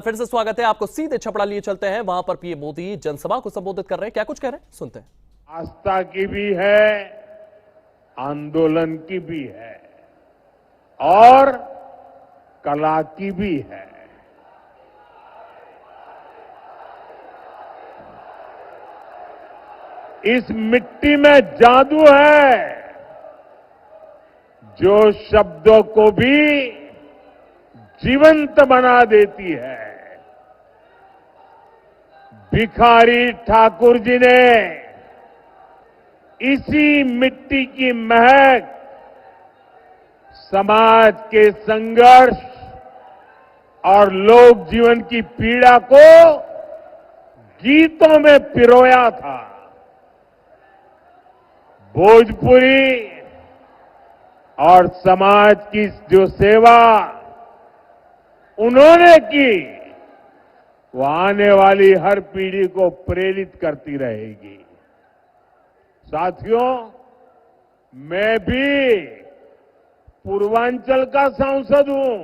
फिर से स्वागत है आपको। सीधे छपड़ा लिए चलते हैं, वहां पर पीएम मोदी जनसभा को संबोधित कर रहे हैं। क्या कुछ कह रहे हैं, सुनते हैं। आस्था की भी है, आंदोलन की भी है और कला की भी है। इस मिट्टी में जादू है जो शब्दों को भी जीवंत बना देती है। भिखारी ठाकुर जी ने इसी मिट्टी की महक समाज के संघर्ष और लोक जीवन की पीड़ा को गीतों में पिरोया था। भोजपुरी और समाज की जो सेवा उन्होंने की, वो आने वाली हर पीढ़ी को प्रेरित करती रहेगी। साथियों, मैं भी पूर्वांचल का सांसद हूं।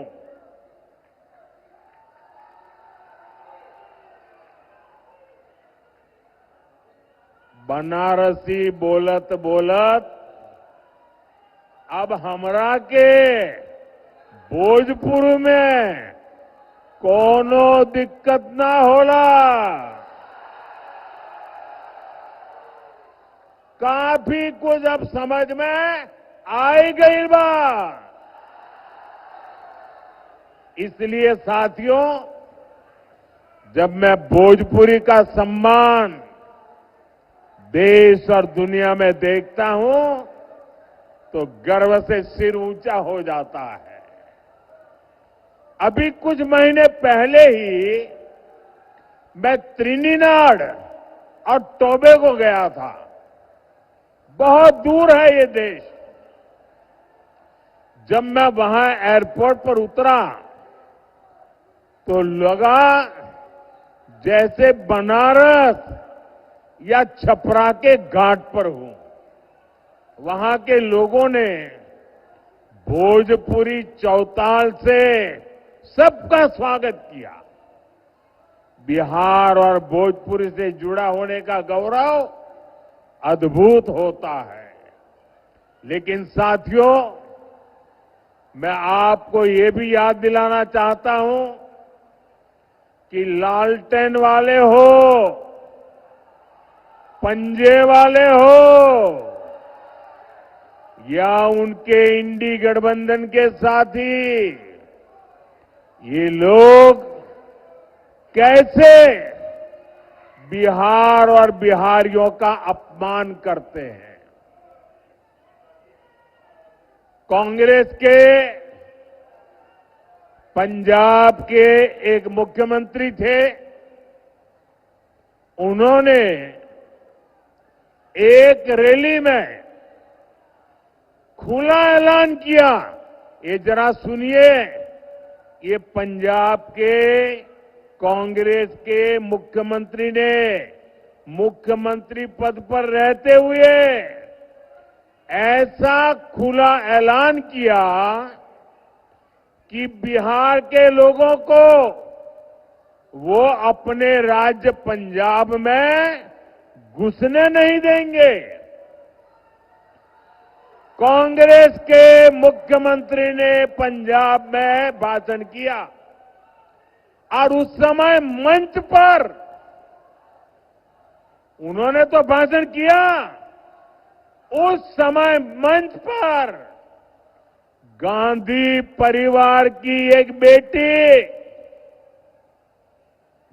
बनारसी बोलत बोलत अब हमरा के भोजपुर में कोनो दिक्कत ना होला। काफी कुछ अब समझ में आई गई बा। इसलिए साथियों, जब मैं भोजपुरी का सम्मान देश और दुनिया में देखता हूं तो गर्व से सिर ऊंचा हो जाता है। अभी कुछ महीने पहले ही मैं त्रिनिदाद और टोबैगो गया था। बहुत दूर है ये देश। जब मैं वहां एयरपोर्ट पर उतरा तो लगा जैसे बनारस या छपरा के घाट पर हूं। वहां के लोगों ने भोजपुरी चौताल से सबका स्वागत किया। बिहार और भोजपुरी से जुड़ा होने का गौरव अद्भुत होता है। लेकिन साथियों, मैं आपको ये भी याद दिलाना चाहता हूं कि लालटेन वाले हो, पंजे वाले हो या उनके इंडी गठबंधन के साथी, ये लोग कैसे बिहार और बिहारियों का अपमान करते हैं। कांग्रेस के पंजाब के एक मुख्यमंत्री थे। उन्होंने एक रैली में खुला ऐलान किया। ये जरा सुनिए, ये पंजाब के कांग्रेस के मुख्यमंत्री ने मुख्यमंत्री पद पर रहते हुए ऐसा खुला ऐलान किया कि बिहार के लोगों को वो अपने राज्य पंजाब में घुसने नहीं देंगे। कांग्रेस के मुख्यमंत्री ने पंजाब में भाषण किया और उस समय मंच पर उन्होंने तो भाषण किया, उस समय मंच पर गांधी परिवार की एक बेटी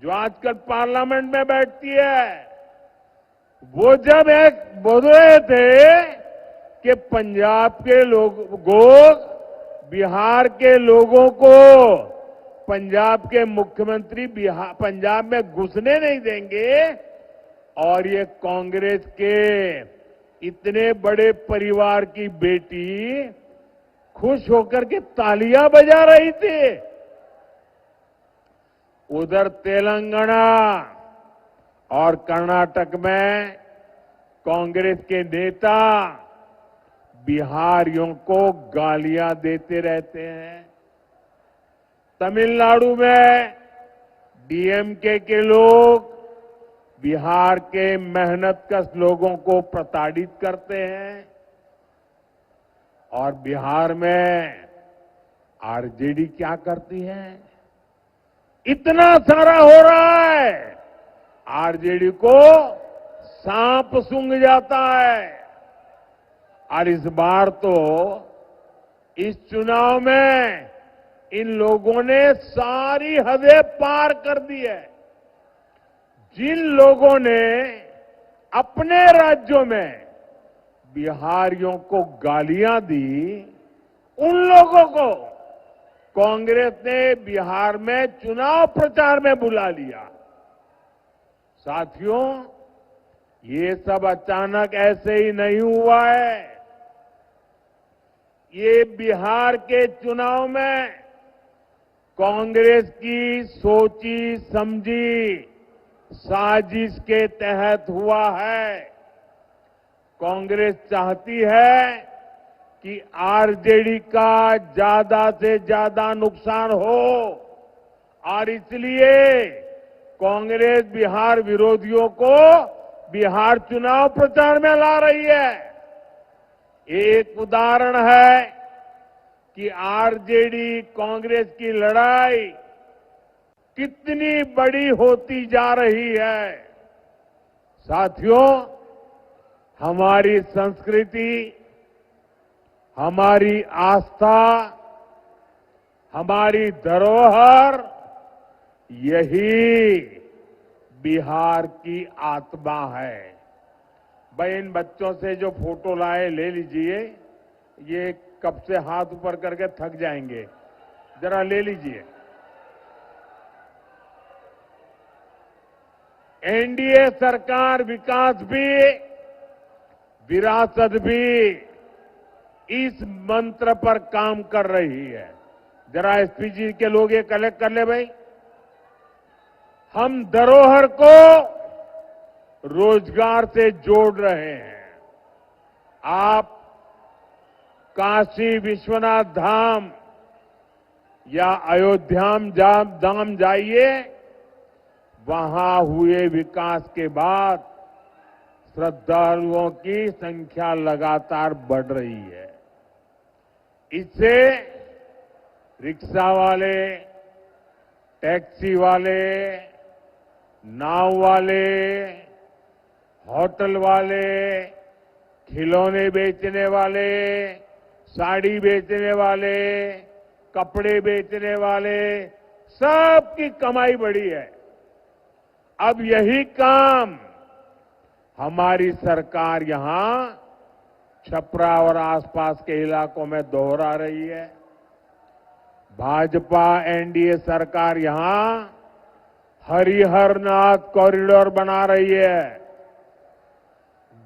जो आजकल पार्लियामेंट में बैठती है, वो जब एक बोल रहे थे कि पंजाब के लोग बिहार के लोगों को पंजाब के मुख्यमंत्री पंजाब में घुसने नहीं देंगे, और ये कांग्रेस के इतने बड़े परिवार की बेटी खुश होकर के तालियां बजा रही थी। उधर तेलंगाना और कर्नाटक में कांग्रेस के नेता बिहारियों को गालियां देते रहते हैं। तमिलनाडु में डीएमके के लोग बिहार के मेहनतकश लोगों को प्रताड़ित करते हैं और बिहार में आरजेडी क्या करती है? इतना सारा हो रहा है, आरजेडी को सांप सूंघ जाता है। और इस बार तो इस चुनाव में इन लोगों ने सारी हदें पार कर दी है। जिन लोगों ने अपने राज्यों में बिहारियों को गालियां दी, उन लोगों को कांग्रेस ने बिहार में चुनाव प्रचार में बुला लिया। साथियों, ये सब अचानक ऐसे ही नहीं हुआ है। ये बिहार के चुनाव में कांग्रेस की सोची समझी साजिश के तहत हुआ है। कांग्रेस चाहती है कि आरजेडी का ज्यादा से ज्यादा नुकसान हो और इसलिए कांग्रेस बिहार विरोधियों को बिहार चुनाव प्रचार में ला रही है। एक उदाहरण है कि आरजेडी कांग्रेस की लड़ाई कितनी बड़ी होती जा रही है। साथियों, हमारी संस्कृति, हमारी आस्था, हमारी धरोहर, यही बिहार की आत्मा है। भाई, इन बच्चों से जो फोटो लाए ले लीजिए। ये कब से हाथ ऊपर करके थक जाएंगे, जरा ले लीजिए। एनडीए सरकार विकास भी, विरासत भी, इस मंत्र पर काम कर रही है। जरा एसपीजी के लोग ये कलेक्ट कर ले भाई। हम धरोहर को रोजगार से जोड़ रहे हैं। आप काशी विश्वनाथ धाम या अयोध्या धाम जाइए, वहां हुए विकास के बाद श्रद्धालुओं की संख्या लगातार बढ़ रही है। इससे रिक्शा वाले, टैक्सी वाले, नाव वाले, होटल वाले, खिलौने बेचने वाले, साड़ी बेचने वाले, कपड़े बेचने वाले, सबकी कमाई बढ़ी है। अब यही काम हमारी सरकार यहां छपरा और आसपास के इलाकों में दोहरा रही है। भाजपा एनडीए सरकार यहां हरिहरनाथ कॉरिडोर बना रही है,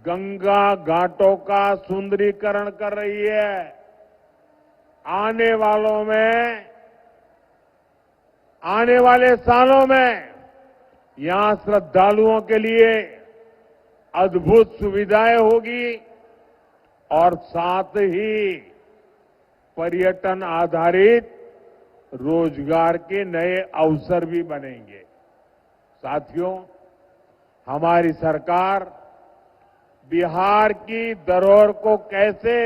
गंगा घाटों का सुंदरीकरण कर रही है। आने वाले सालों में यहां श्रद्धालुओं के लिए अद्भुत सुविधाएं होगी और साथ ही पर्यटन आधारित रोजगार के नए अवसर भी बनेंगे। साथियों, हमारी सरकार बिहार की धरोहर को कैसे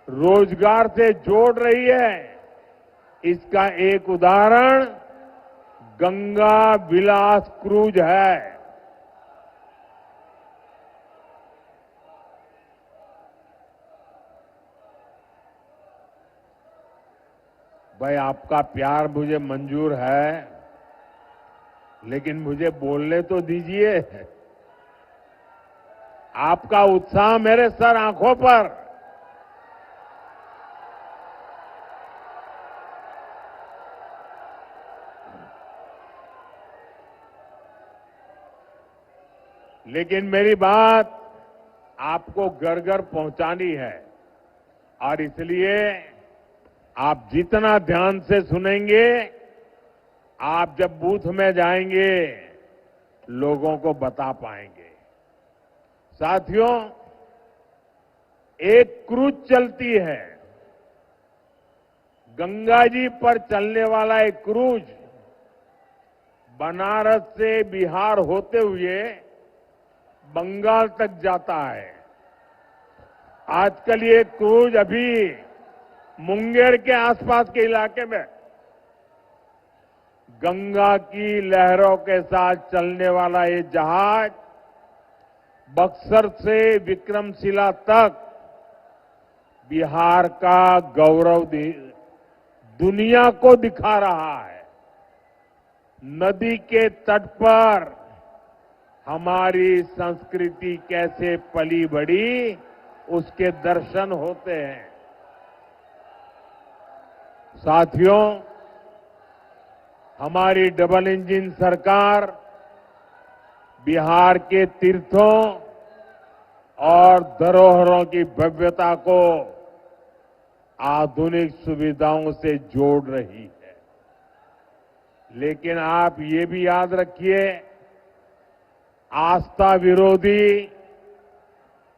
रोजगार से जोड़ रही है, इसका एक उदाहरण गंगा विलास क्रूज है। भाई, आपका प्यार मुझे मंजूर है, लेकिन मुझे बोलने तो दीजिए। आपका उत्साह मेरे सर आंखों पर। लेकिन मेरी बात आपको घर घर पहुंचानी है और इसलिए आप जितना ध्यान से सुनेंगे, आप जब बूथ में जाएंगे लोगों को बता पाएंगे। साथियों, एक क्रूज चलती है, गंगा जी पर चलने वाला एक क्रूज बनारस से बिहार होते हुए बंगाल तक जाता है। आजकल ये क्रूज अभी मुंगेर के आसपास के इलाके में गंगा की लहरों के साथ चलने वाला ये जहाज बक्सर से विक्रमशिला तक बिहार का गौरव दुनिया को दिखा रहा है। नदी के तट पर हमारी संस्कृति कैसे पली बढ़ी, उसके दर्शन होते हैं। साथियों, हमारी डबल इंजन सरकार बिहार के तीर्थों और धरोहरों की भव्यता को आधुनिक सुविधाओं से जोड़ रही है। लेकिन आप ये भी याद रखिए, आस्था विरोधी,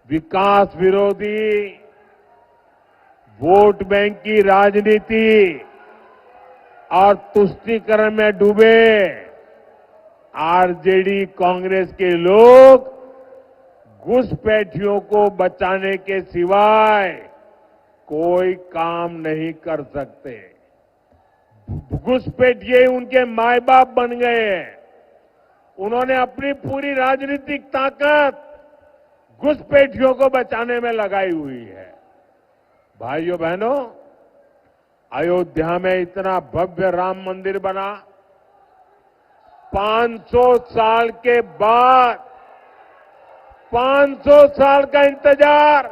विकास विरोधी, वोट बैंक की राजनीति और तुष्टीकरण में डूबे आरजेडी कांग्रेस के लोग घुसपैठियों को बचाने के सिवाय कोई काम नहीं कर सकते। घुसपैठिए उनके माए बाप बन गए हैं। उन्होंने अपनी पूरी राजनीतिक ताकत घुसपैठियों को बचाने में लगाई हुई है। भाइयों बहनों, अयोध्या में इतना भव्य राम मंदिर बना, 500 साल के बाद 500 साल का इंतजार,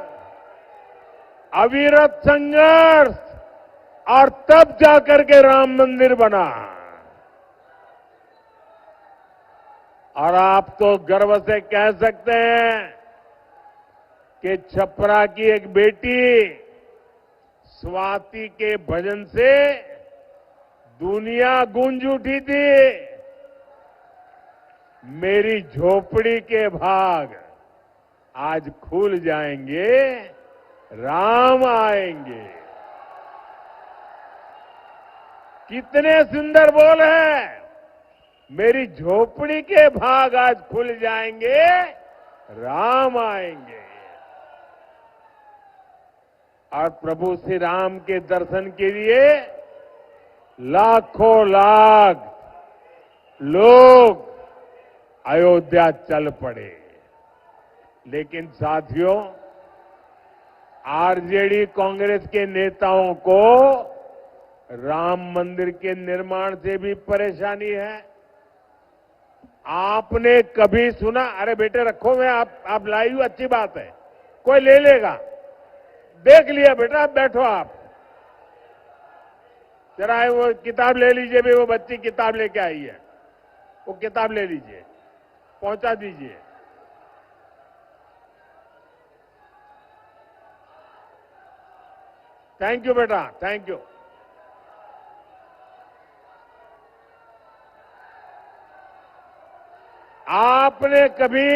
अविरत संघर्ष, और तब जाकर के राम मंदिर बना। और आप तो गर्व से कह सकते हैं कि छपरा की एक बेटी स्वाति के भजन से दुनिया गूंज उठी थी। मेरी झोपड़ी के भाग आज खुल जाएंगे, राम आएंगे। कितने सुंदर बोल है, मेरी झोपड़ी के भाग आज खुल जाएंगे, राम आएंगे। और प्रभु श्री राम के दर्शन के लिए लाखों लाख लोग अयोध्या चल पड़े। लेकिन साथियों, आरजेडी कांग्रेस के नेताओं को राम मंदिर के निर्माण से भी परेशानी है। आपने कभी सुना, अरे बेटे रखो, मैं आप लाई हूं, अच्छी बात है, कोई ले लेगा, देख लिया बेटा, आप बैठो, आप जरा वो किताब ले लीजिए। भी वो बच्ची किताब लेके आई है, वो किताब ले लीजिए, पहुंचा दीजिए। थैंक यू बेटा, थैंक यू। आपने कभी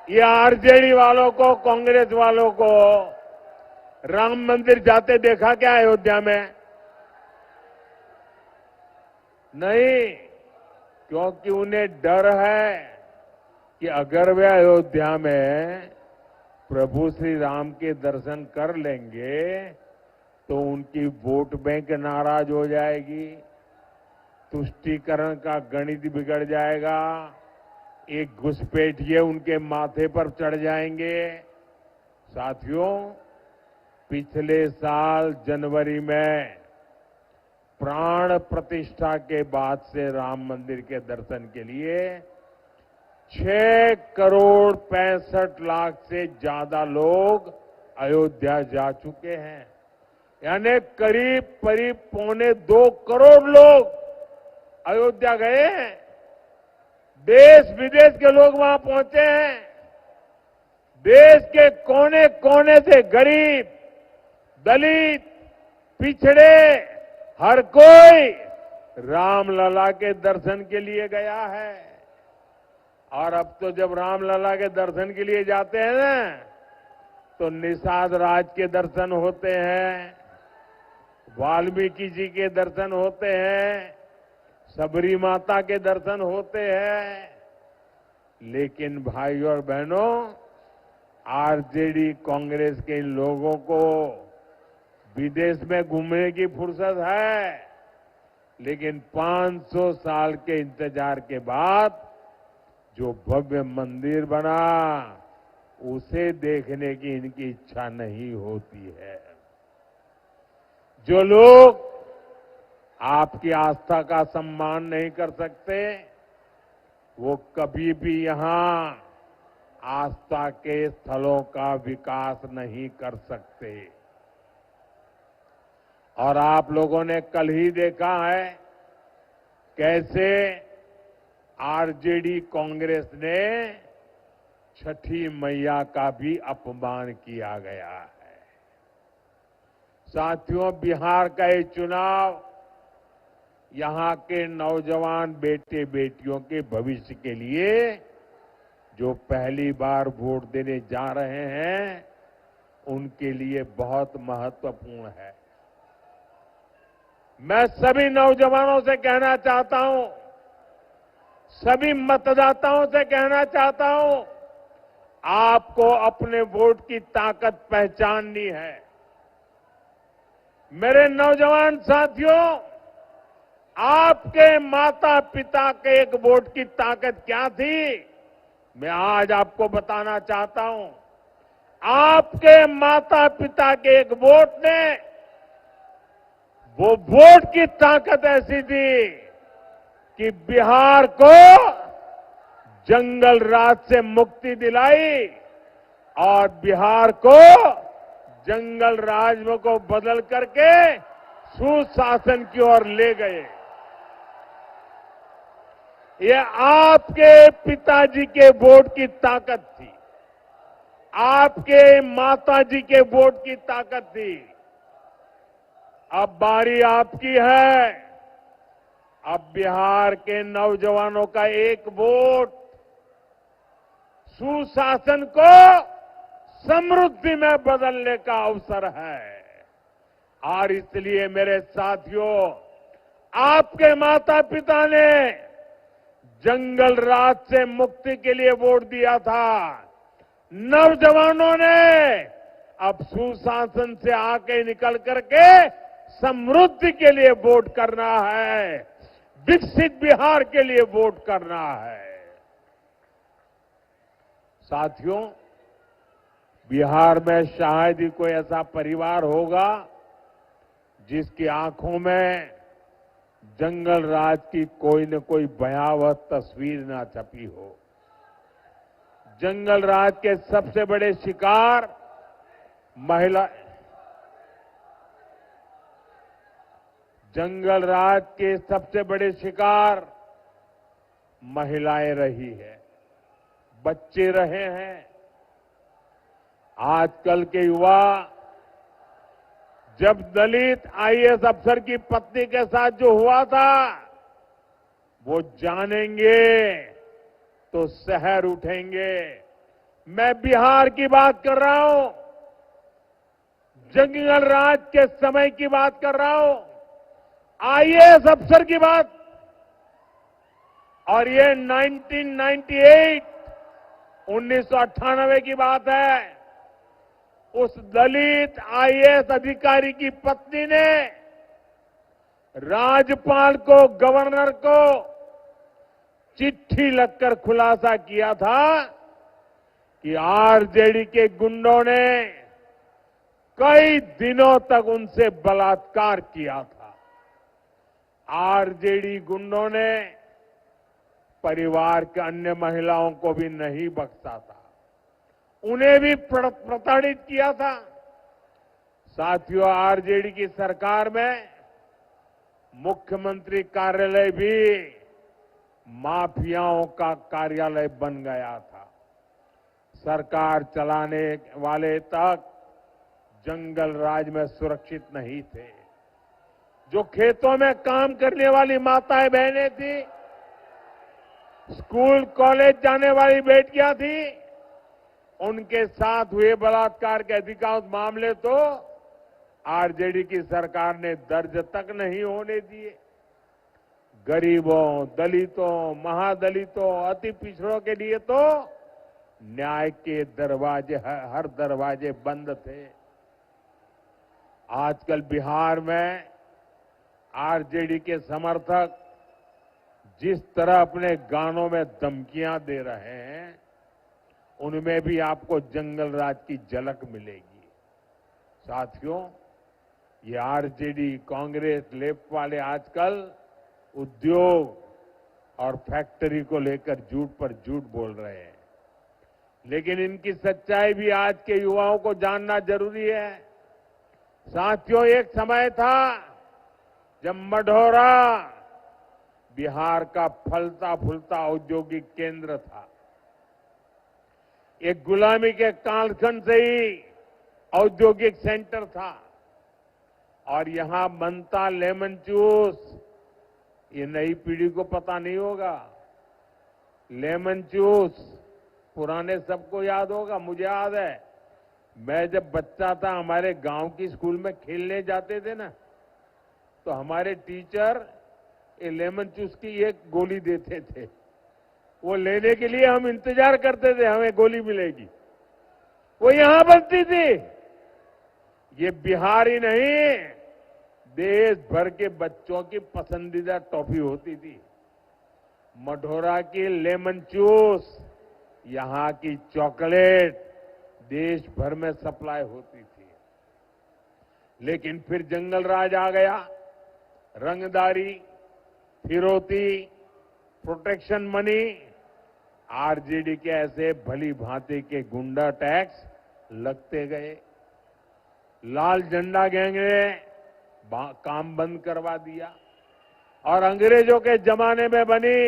ये आरजेडी वालों को, कांग्रेस वालों को राम मंदिर जाते देखा क्या अयोध्या में? नहीं, क्योंकि उन्हें डर है कि अगर वे अयोध्या में प्रभु श्री राम के दर्शन कर लेंगे तो उनकी वोट बैंक नाराज हो जाएगी, तुष्टीकरण का गणित बिगड़ जाएगा, एक घुसपैठिए उनके माथे पर चढ़ जाएंगे। साथियों, पिछले साल जनवरी में प्राण प्रतिष्ठा के बाद से राम मंदिर के दर्शन के लिए 6 करोड़ 65 लाख से ज्यादा लोग अयोध्या जा चुके हैं। यानी करीब करीब 2.25 करोड़ लोग अयोध्या गए हैं। देश विदेश के लोग वहां पहुंचे हैं। देश के कोने कोने से गरीब, दलित, पिछड़े, हर कोई रामलला के दर्शन के लिए गया है। और अब तो जब रामलला के दर्शन के लिए जाते हैं ना, तो निषाद राज के दर्शन होते हैं, वाल्मीकि जी के दर्शन होते हैं, सबरी माता के दर्शन होते हैं, लेकिन भाइयों और बहनों, आरजेडी कांग्रेस के इन लोगों को विदेश में घूमने की फुर्सत है, लेकिन 500 साल के इंतजार के बाद जो भव्य मंदिर बना उसे देखने की इनकी इच्छा नहीं होती है। जो लोग आपकी आस्था का सम्मान नहीं कर सकते, वो कभी भी यहां आस्था के स्थलों का विकास नहीं कर सकते। और आप लोगों ने कल ही देखा है कैसे आरजेडी कांग्रेस ने छठी मैया का भी अपमान किया गया है। साथियों, बिहार का ये चुनाव यहां के नौजवान बेटे बेटियों के भविष्य के लिए जो पहली बार वोट देने जा रहे हैं उनके लिए बहुत महत्वपूर्ण है। मैं सभी नौजवानों से कहना चाहता हूं, सभी मतदाताओं से कहना चाहता हूं, आपको अपने वोट की ताकत पहचाननी है। मेरे नौजवान साथियों, आपके माता पिता के एक वोट की ताकत क्या थी, मैं आज आपको बताना चाहता हूं। आपके माता पिता के एक वोट ने, वो वोट की ताकत ऐसी थी कि बिहार को जंगल राज से मुक्ति दिलाई और बिहार को जंगल राज को बदल करके सुशासन की ओर ले गए। ये आपके पिताजी के वोट की ताकत थी, आपके माताजी के वोट की ताकत थी। अब बारी आपकी है। अब बिहार के नौजवानों का एक वोट सुशासन को समृद्धि में बदलने का अवसर है। और इसलिए मेरे साथियों, आपके माता पिता ने जंगल राज से मुक्ति के लिए वोट दिया था। नौजवानों ने अब सुशासन से आके निकल करके समृद्धि के लिए वोट करना है, विकसित बिहार के लिए वोट करना है। साथियों, बिहार में शायद ही कोई ऐसा परिवार होगा जिसकी आंखों में जंगल राज की कोई न कोई भयावह तस्वीर ना छपी हो। जंगल राज के सबसे बड़े शिकार जंगल राज के सबसे बड़े शिकार महिलाएं रही है, बच्चे रहे हैं। आजकल के युवा जब दलित आईएएस अफसर की पत्नी के साथ जो हुआ था, वो जानेंगे तो शहर उठेंगे। मैं बिहार की बात कर रहा हूं, जंगल राज के समय की बात कर रहा हूं, आईएएस अफसर की बात। और ये 1998 की बात है। उस दलित आईएएस अधिकारी की पत्नी ने राज्यपाल को, गवर्नर को चिट्ठी लिखकर खुलासा किया था कि आरजेडी के गुंडों ने कई दिनों तक उनसे बलात्कार किया था। आरजेडी गुंडों ने परिवार के अन्य महिलाओं को भी नहीं बख्शा था, उन्हें भी प्रताड़ित किया था। साथियों, आरजेडी की सरकार में मुख्यमंत्री कार्यालय भी माफियाओं का कार्यालय बन गया था। सरकार चलाने वाले तक जंगल राज में सुरक्षित नहीं थे। जो खेतों में काम करने वाली माताएं बहनें थी, स्कूल कॉलेज जाने वाली बेटियां थी, उनके साथ हुए बलात्कार के अधिकांश मामले तो आरजेडी की सरकार ने दर्ज तक नहीं होने दिए। गरीबों, दलितों, महादलितों, अति पिछड़ों के लिए तो न्याय के दरवाजे, हर दरवाजे बंद थे। आजकल बिहार में आरजेडी के समर्थक जिस तरह अपने गानों में धमकियां दे रहे हैं, उनमें भी आपको जंगल राज की झलक मिलेगी। साथियों, ये आरजेडी, कांग्रेस, लेफ्ट वाले आजकल उद्योग और फैक्ट्री को लेकर झूठ पर झूठ बोल रहे हैं, लेकिन इनकी सच्चाई भी आज के युवाओं को जानना जरूरी है। साथियों, एक समय था जब मढ़ौरा बिहार का फलता फूलता औद्योगिक केंद्र था। एक गुलामी के कालखंड से ही औद्योगिक सेंटर था और यहां बनता लेमन जूस, ये नई पीढ़ी को पता नहीं होगा। लेमन जूस पुराने सबको याद होगा, मुझे याद है। मैं जब बच्चा था, हमारे गांव की स्कूल में खेलने जाते थे ना, तो हमारे टीचर ये लेमन जूस की एक गोली देते थे। वो लेने के लिए हम इंतजार करते थे, हमें गोली मिलेगी। वो यहां बनती थी। ये बिहार ही नहीं, देश भर के बच्चों की पसंदीदा टॉफी होती थी। मढ़ौरा की लेमन जूस, यहां की चॉकलेट देश भर में सप्लाई होती थी। लेकिन फिर जंगल राज आ गया। रंगदारी, फिरौती, प्रोटेक्शन मनी, आरजेडी के ऐसे भली भांति के गुंडा टैक्स लगते गए। लाल झंडा गैंग ने काम बंद करवा दिया और अंग्रेजों के जमाने में बनी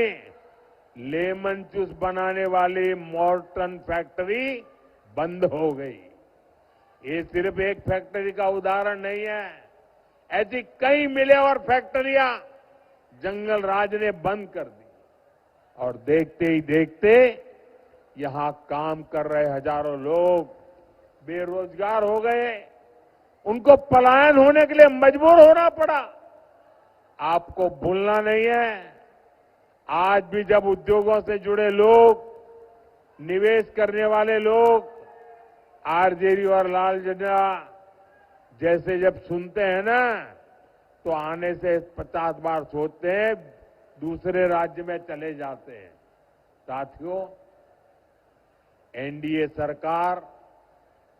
लेमन जूस बनाने वाली मॉर्टन फैक्ट्री बंद हो गई। ये सिर्फ एक फैक्ट्री का उदाहरण नहीं है, ऐसी कई मिलें और फैक्ट्रियां जंगल राज ने बंद कर दी और देखते ही देखते यहां काम कर रहे हजारों लोग बेरोजगार हो गए। उनको पलायन होने के लिए मजबूर होना पड़ा। आपको भूलना नहीं है, आज भी जब उद्योगों से जुड़े लोग, निवेश करने वाले लोग आरजेडी और लाल झंडा जैसे जब सुनते हैं ना, तो आने से 50 बार सोचते हैं, दूसरे राज्य में चले जाते हैं। साथियों, एनडीए सरकार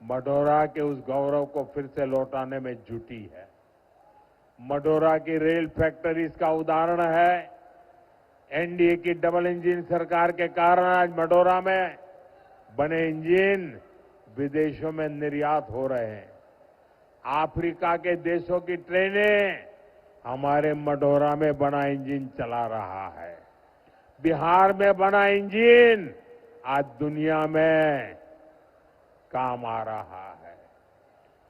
मढ़ौरा के उस गौरव को फिर से लौटाने में जुटी है। मढ़ौरा की रेल फैक्ट्री इसका उदाहरण है। एनडीए की डबल इंजन सरकार के कारण आज मढ़ौरा में बने इंजन विदेशों में निर्यात हो रहे हैं। अफ्रीका के देशों की ट्रेनें हमारे मढ़ौरा में बना इंजन चला रहा है। बिहार में बना इंजन आज दुनिया में काम आ रहा है।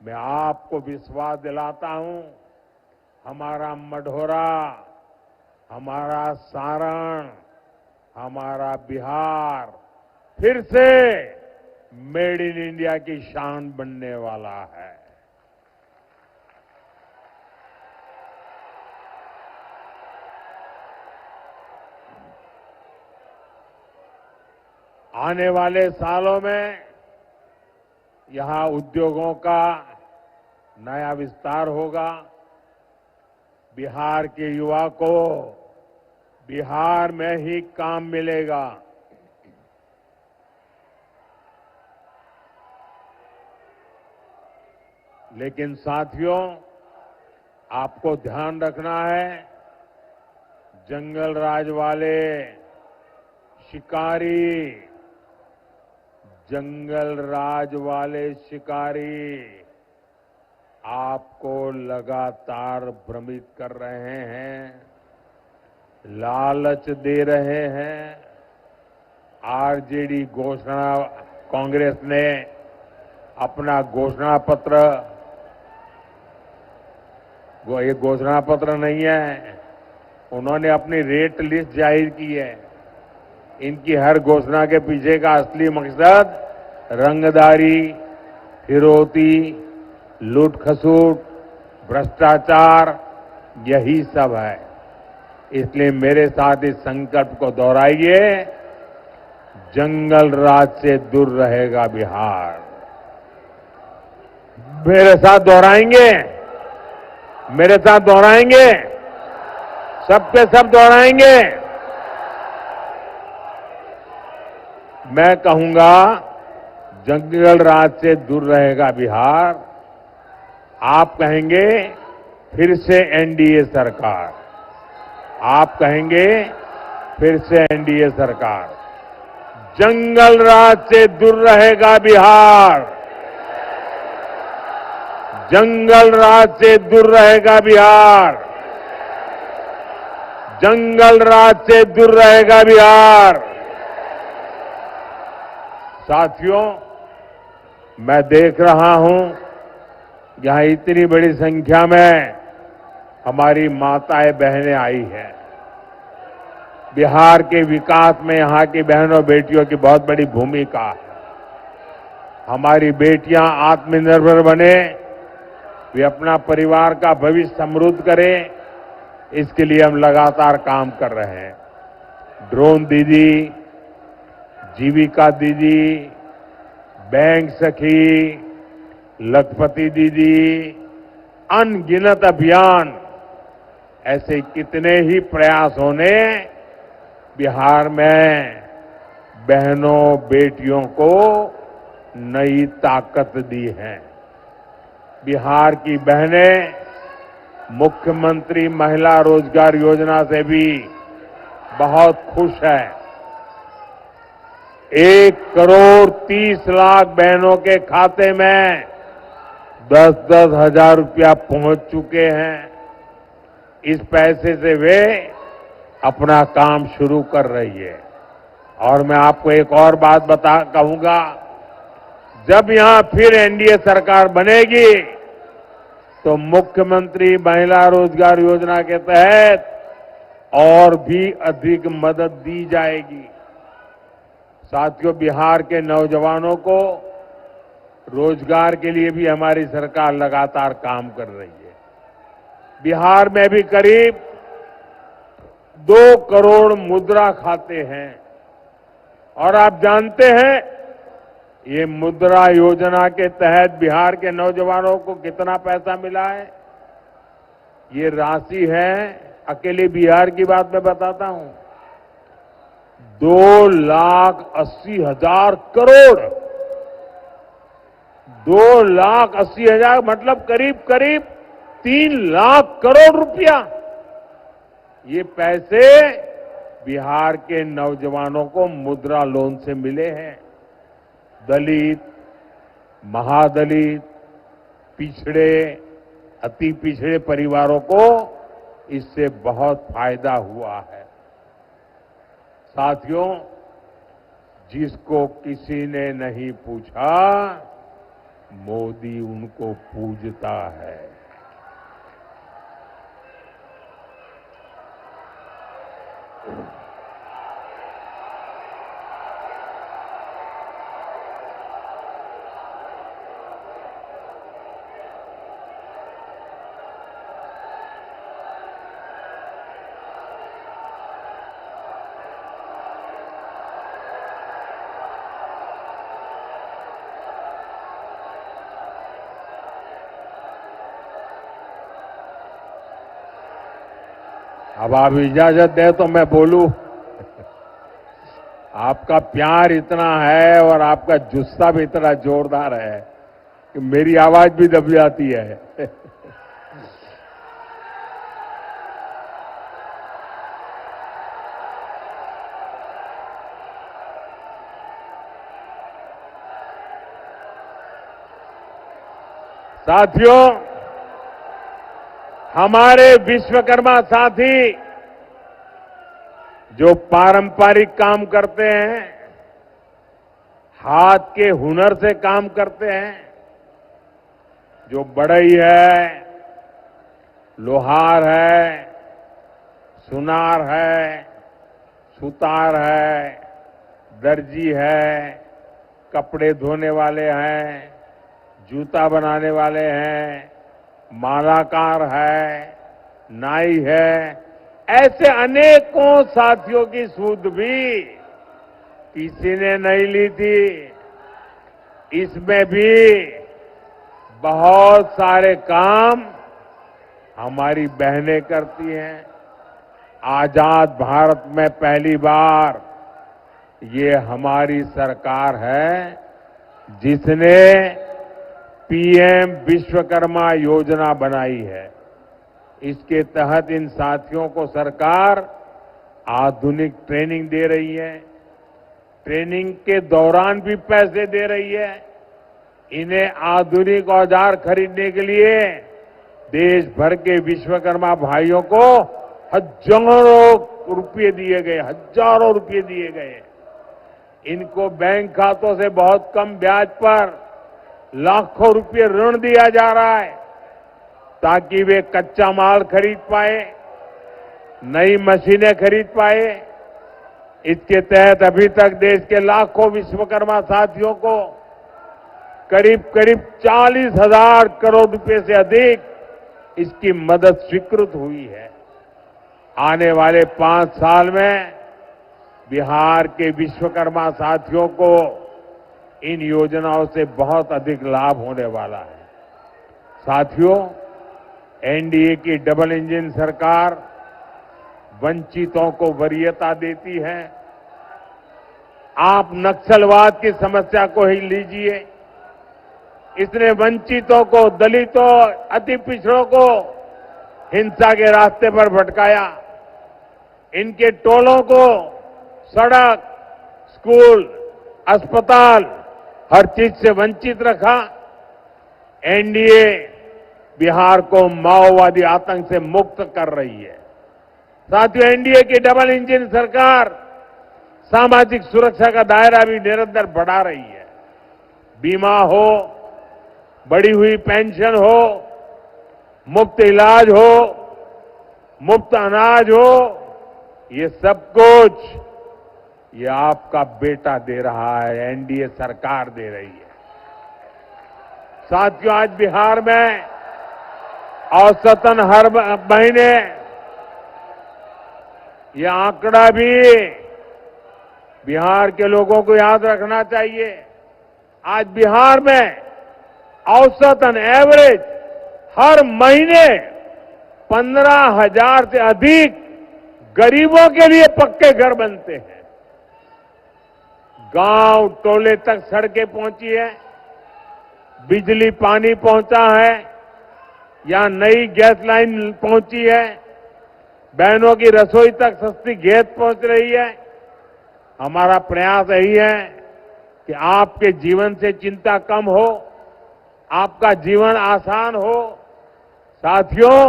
मैं आपको विश्वास दिलाता हूं, हमारा मढ़ौरा, हमारा सारण, हमारा बिहार फिर से मेड इन इंडिया की शान बनने वाला है। आने वाले सालों में यहां उद्योगों का नया विस्तार होगा। बिहार के युवा को बिहार में ही काम मिलेगा। लेकिन साथियों, आपको ध्यान रखना है, जंगल राज वाले शिकारी, जंगल राज वाले शिकारी आपको लगातार भ्रमित कर रहे हैं, लालच दे रहे हैं। आरजेडी घोषणा, कांग्रेस ने अपना घोषणा पत्र, ये घोषणा पत्र नहीं है, उन्होंने अपनी रेट लिस्ट जाहिर की है। इनकी हर घोषणा के पीछे का असली मकसद रंगदारी, फिरौती, लूट खसूट, भ्रष्टाचार, यही सब है। इसलिए मेरे साथ इस संकल्प को दोहराइए, जंगल राज से दूर रहेगा बिहार। मेरे साथ दोहराएंगे, मेरे साथ दोहराएंगे, सबके सब दोहराएंगे। मैं कहूंगा, जंगल राज से दूर रहेगा बिहार। आप कहेंगे फिर से एनडीए सरकार, आप कहेंगे फिर से एनडीए सरकार। जंगल राज से दूर रहेगा बिहार, जंगल राज से दूर रहेगा बिहार, जंगल राज से दूर रहेगा बिहार। साथियों, मैं देख रहा हूं यहां इतनी बड़ी संख्या में हमारी माताएं बहनें आई हैं। बिहार के विकास में यहां की बहनों बेटियों की बहुत बड़ी भूमिका है। हमारी बेटियां आत्मनिर्भर बने, वे अपना परिवार का भविष्य समृद्ध करें, इसके लिए हम लगातार काम कर रहे हैं। ड्रोन दीदी, जीविका दीदी, बैंक सखी, लखपति दीदी, अनगिनत अभियान, ऐसे कितने ही प्रयासों ने बिहार में बहनों बेटियों को नई ताकत दी है। बिहार की बहनें मुख्यमंत्री महिला रोजगार योजना से भी बहुत खुश है। 1,30,00,000 बहनों के खाते में 10-10 हजार रुपया पहुंच चुके हैं। इस पैसे से वे अपना काम शुरू कर रही है। और मैं आपको एक और बात कहूंगा, जब यहां फिर एनडीए सरकार बनेगी तो मुख्यमंत्री महिला रोजगार योजना के तहत और भी अधिक मदद दी जाएगी। साथियों, बिहार के नौजवानों को रोजगार के लिए भी हमारी सरकार लगातार काम कर रही है। बिहार में भी करीब 2 करोड़ मुद्रा खाते हैं। और आप जानते हैं, ये मुद्रा योजना के तहत बिहार के नौजवानों को कितना पैसा मिला है? ये राशि है, अकेले बिहार की बात मैं बताता हूं, 2,80,000 करोड़। 2,80,000 मतलब करीब करीब 3 लाख करोड़ रुपया। ये पैसे बिहार के नौजवानों को मुद्रा लोन से मिले हैं। दलित, महादलित, पिछड़े, अति पिछड़े परिवारों को इससे बहुत फायदा हुआ है। साथियों, जिसको किसी ने नहीं पूछा, मोदी उनको पूजता है। अब आप इजाजत दे तो मैं बोलूं। आपका प्यार इतना है और आपका जुस्सा भी इतना जोरदार है कि मेरी आवाज भी दब जाती है। साथियों, हमारे विश्वकर्मा साथी जो पारंपरिक काम करते हैं, हाथ के हुनर से काम करते हैं, जो बढ़ई है, लोहार है, सुनार है, सुतार है, दर्जी है, कपड़े धोने वाले हैं, जूता बनाने वाले हैं, मालाकार है, नाई है, ऐसे अनेकों साथियों की सूद भी किसी ने नहीं ली थी। इसमें भी बहुत सारे काम हमारी बहनें करती हैं। आजाद भारत में पहली बार ये हमारी सरकार है जिसने पीएम विश्वकर्मा योजना बनाई है। इसके तहत इन साथियों को सरकार आधुनिक ट्रेनिंग दे रही है। ट्रेनिंग के दौरान भी पैसे दे रही है। इन्हें आधुनिक औजार खरीदने के लिए देश भर के विश्वकर्मा भाइयों को हजारों रुपये दिए गए, हजारों रुपये दिए गए। इनको बैंक खातों से बहुत कम ब्याज पर लाखों रुपये ऋण दिया जा रहा है ताकि वे कच्चा माल खरीद पाए, नई मशीनें खरीद पाए। इसके तहत अभी तक देश के लाखों विश्वकर्मा साथियों को करीब करीब 40,000 करोड़ रुपए से अधिक इसकी मदद स्वीकृत हुई है। आने वाले 5 साल में बिहार के विश्वकर्मा साथियों को इन योजनाओं से बहुत अधिक लाभ होने वाला है। साथियों, एनडीए की डबल इंजन सरकार वंचितों को वरीयता देती है। आप नक्सलवाद की समस्या को ही लीजिए। इसने वंचितों को, दलितों, अति पिछड़ों को हिंसा के रास्ते पर भटकाया। इनके टोलों को सड़क, स्कूल, अस्पताल हर चीज से वंचित रखा। एनडीए बिहार को माओवादी आतंक से मुक्त कर रही है। साथियों, एनडीए की डबल इंजन सरकार सामाजिक सुरक्षा का दायरा भी निरंतर बढ़ा रही है। बीमा हो, बढ़ी हुई पेंशन हो, मुफ्त इलाज हो, मुफ्त अनाज हो, ये सब कुछ ये आपका बेटा दे रहा है, एनडीए सरकार दे रही है। साथियों, आज बिहार में औसतन हर महीने, ये आंकड़ा भी बिहार के लोगों को याद रखना चाहिए। आज बिहार में औसतन एवरेज हर महीने 15,000 से अधिक गरीबों के लिए पक्के घर बनते हैं। गांव टोले तक सड़कें पहुंची है, बिजली पानी पहुंचा है, या नई गैस लाइन पहुंची है, बहनों की रसोई तक सस्ती गैस पहुंच रही है। हमारा प्रयास यही है कि आपके जीवन से चिंता कम हो, आपका जीवन आसान हो। साथियों,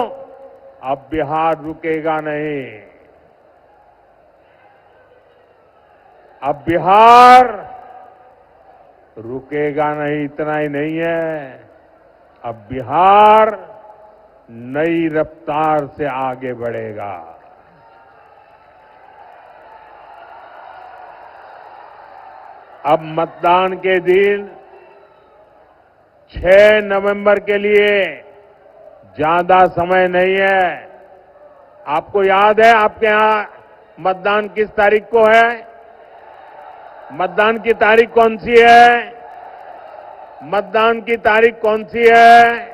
अब बिहार रुकेगा नहीं। अब बिहार रुकेगा नहीं, इतना ही नहीं है, अब बिहार नई रफ्तार से आगे बढ़ेगा। अब मतदान के दिन 6 नवंबर के लिए ज्यादा समय नहीं है। आपको याद है आपके यहां मतदान किस तारीख को है? मतदान की तारीख कौन सी है? मतदान की तारीख कौन सी है?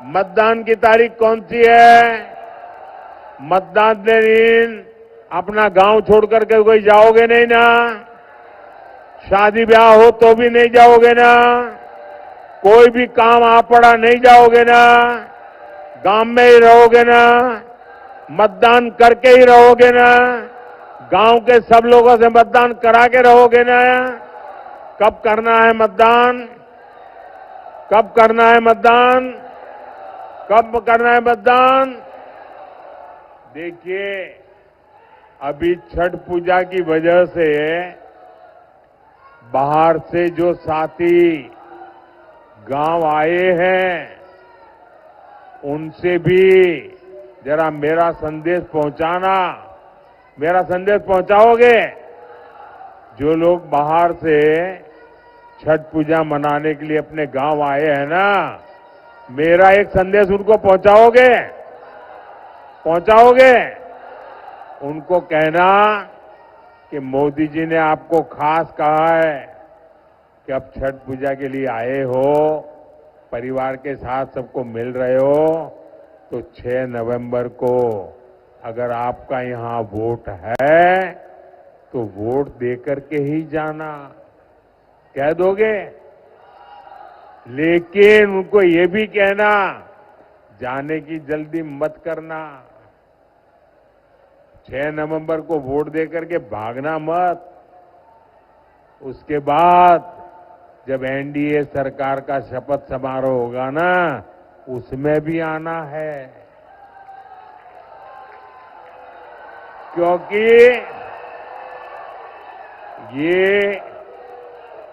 मतदान की तारीख कौन सी है? मतदान के दिन अपना गांव छोड़ करके कोई जाओगे नहीं ना? शादी ब्याह हो तो भी नहीं जाओगे ना? कोई भी काम आ पड़ा नहीं जाओगे ना? गांव में ही रहोगे ना? मतदान करके ही रहोगे ना? गांव के सब लोगों से मतदान करा के रहोगे ना? कब करना है मतदान? कब करना है मतदान? कब करना है मतदान? देखिए, अभी छठ पूजा की वजह से बाहर से जो साथी गांव आए हैं, उनसे भी जरा मेरा संदेश पहुंचाना। मेरा संदेश पहुंचाओगे? जो लोग बाहर से छठ पूजा मनाने के लिए अपने गांव आए हैं ना, मेरा एक संदेश उनको पहुंचाओगे? पहुंचाओगे? उनको कहना कि मोदी जी ने आपको खास कहा है कि अब छठ पूजा के लिए आए हो, परिवार के साथ सबको मिल रहे हो, तो 6 नवंबर को अगर आपका यहां वोट है तो वोट देकर के ही जाना। कह दोगे? लेकिन उनको ये भी कहना, जाने की जल्दी मत करना। 6 नवंबर को वोट देकर के भागना मत। उसके बाद जब एनडीए सरकार का शपथ समारोह होगा ना, उसमें भी आना है। क्योंकि ये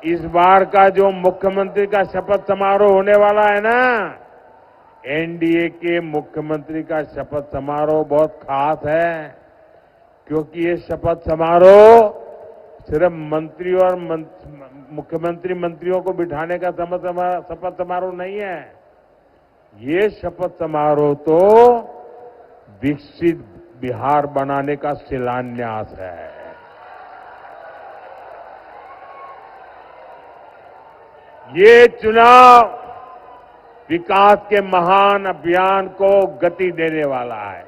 इस बार का जो मुख्यमंत्री का शपथ समारोह होने वाला है ना, एनडीए के मुख्यमंत्री का शपथ समारोह बहुत खास है। क्योंकि ये शपथ समारोह सिर्फ मंत्री और मुख्यमंत्री मंत्रियों को बिठाने का शपथ समारोह नहीं है। ये शपथ समारोह तो विकसित बिहार बनाने का शिलान्यास है। ये चुनाव विकास के महान अभियान को गति देने वाला है।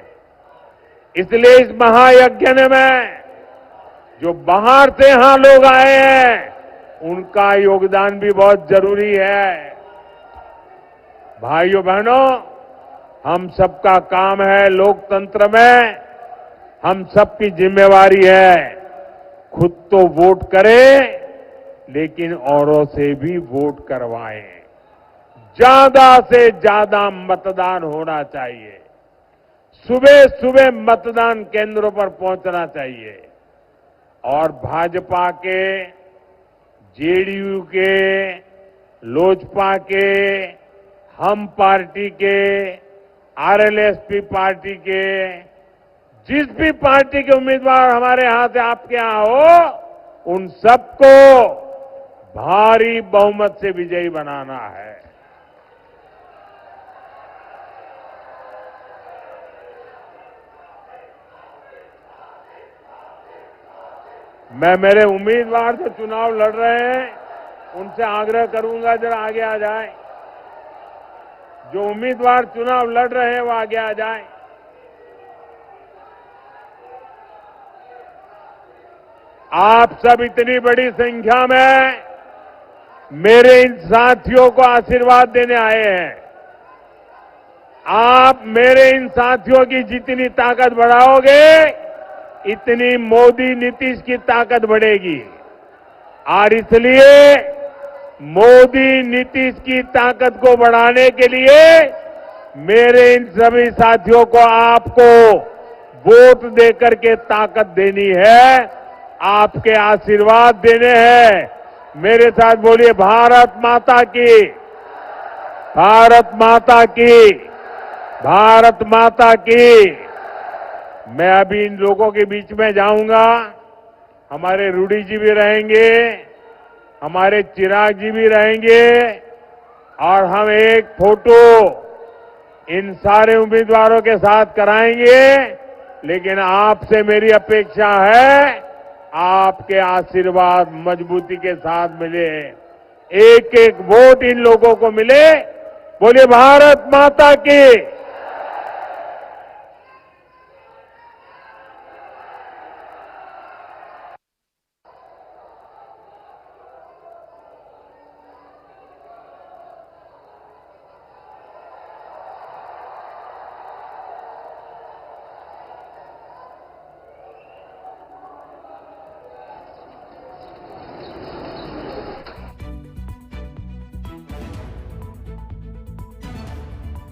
इसलिए इस महायज्ञ में जो बाहर से यहां लोग आए हैं, उनका योगदान भी बहुत जरूरी है। भाइयों बहनों, हम सबका काम है लोकतंत्र में, हम सबकी जिम्मेवारी है खुद तो वोट करें, लेकिन औरों से भी वोट करवाएं। ज्यादा से ज्यादा मतदान होना चाहिए। सुबह सुबह मतदान केंद्रों पर पहुंचना चाहिए। और भाजपा के, जेडीयू के, लोजपा के, हम पार्टी के, आरएलएसपी पार्टी के, जिस भी पार्टी के उम्मीदवार हमारे यहां से आपके यहां हो, उन सबको भारी बहुमत से विजयी बनाना है। मैं मेरे उम्मीदवार जो चुनाव लड़ रहे हैं, उनसे आग्रह करूंगा जरा आगे आ जाए। जो उम्मीदवार चुनाव लड़ रहे हैं वो आगे आ जाए। आप सब इतनी बड़ी संख्या में मेरे इन साथियों को आशीर्वाद देने आए हैं। आप मेरे इन साथियों की जितनी ताकत बढ़ाओगे, इतनी मोदी नीतीश की ताकत बढ़ेगी। और इसलिए मोदी नीतीश की ताकत को बढ़ाने के लिए मेरे इन सभी साथियों को आपको वोट देकर के ताकत देनी है, आपके आशीर्वाद देने हैं। मेरे साथ बोलिए, भारत माता की, भारत माता की, भारत माता की। मैं अभी इन लोगों के बीच में जाऊंगा। हमारे रूडी जी भी रहेंगे, हमारे चिराग जी भी रहेंगे, और हम एक फोटो इन सारे उम्मीदवारों के साथ कराएंगे। लेकिन आपसे मेरी अपेक्षा है, आपके आशीर्वाद मजबूती के साथ मिले, एक एक वोट इन लोगों को मिले। बोलिए भारत माता की।